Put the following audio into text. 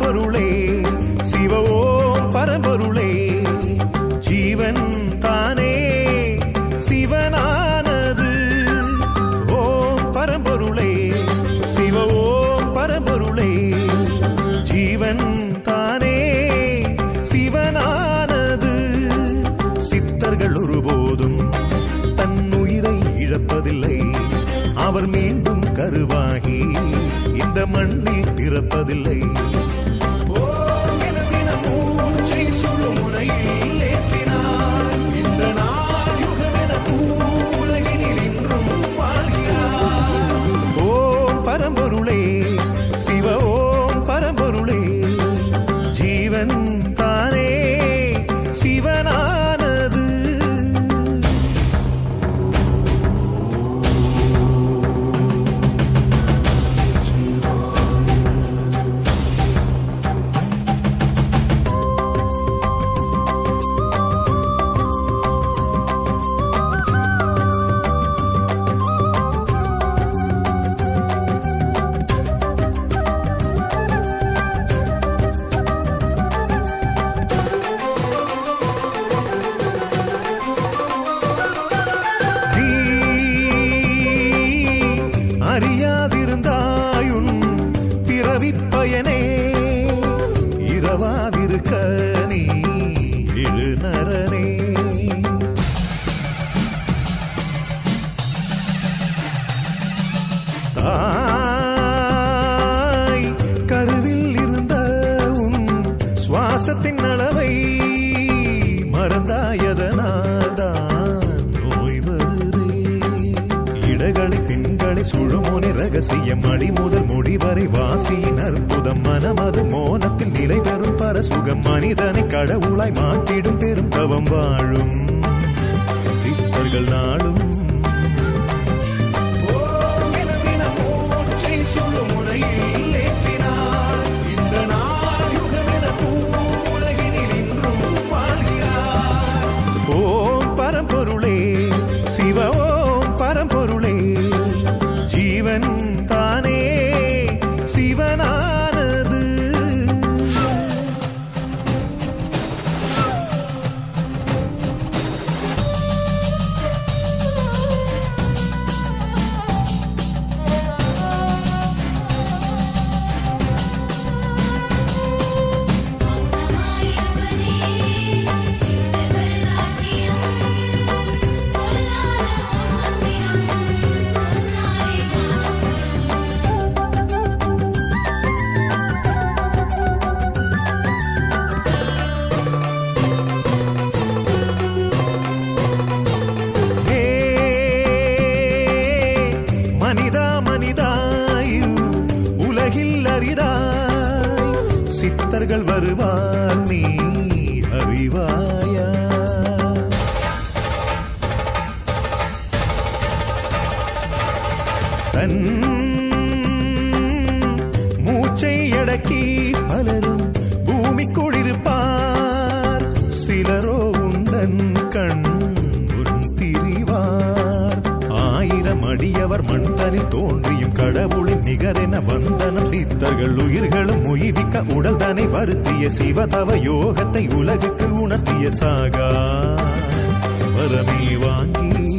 பரம்பொருளே சிவ ஓம் பரம்பொருளே ஜீவன் தானே சிவனானது. ஓம் பரம்பொருளே சிவ ஓம் பரம்பொருளே ஜீவன் தானே சிவனானது. சித்தர்கள் ஒருபோதும் தன் உயிரை இழப்பதில்லை. அவர் மீண்டும் கருவாகி இந்த மண்ணில் பிறப்பதில்லை. ஓம் பரம்பொருளே சிவ ஓம் பரம்பொருளே ஜீவன் தானே சிவனானது. அறியாதிருந்தாயுன் பிறவிப் பயனே இரவாதிருக்க நீ எழுநரனே. தாய் கருவில் இருந்த உன் சுவாசத்தின் அளவை மறந்தாயதனால் தான் நோய் வருதே. இடகளை பெண்களை சுழுமோனி ரகசியம் அடி முதல் முடிவரை வாசியின் அற்புதம் மனமது மோனத்தில் நிலை பெறும் பரசுகம் மனிதனை கடவுளாய் மாற்றிடும் பெரும் தவம் வாழும் சித்தர்கள் நாளும். ஓம் பரம்பொருளே சிவ ஓம் பரம்பொருளே ஜீவன் தானே சிவனானது. மனிதா மனிதாயு உலகில் அரிதாய் சித்தர்கள் வருவார் நீ அறிவாயா. தன் மூச்சை அடக்கி பலரும் பூமிக்குள் இருப்பார். சிலரோ உந்தன் கண் திரிவார். ஆயிரம் அடியவர் மண்டனில் தோன்றியும் கடவுளின் நிகரென வந்தனம் சித்தர்கள் உயிர்களும் உயிவிக்க உடல் தானே வருத்திய சிவதவ யோகத்தை உலகுக்கு உணர்த்திய சாகா வரமே வாங்கி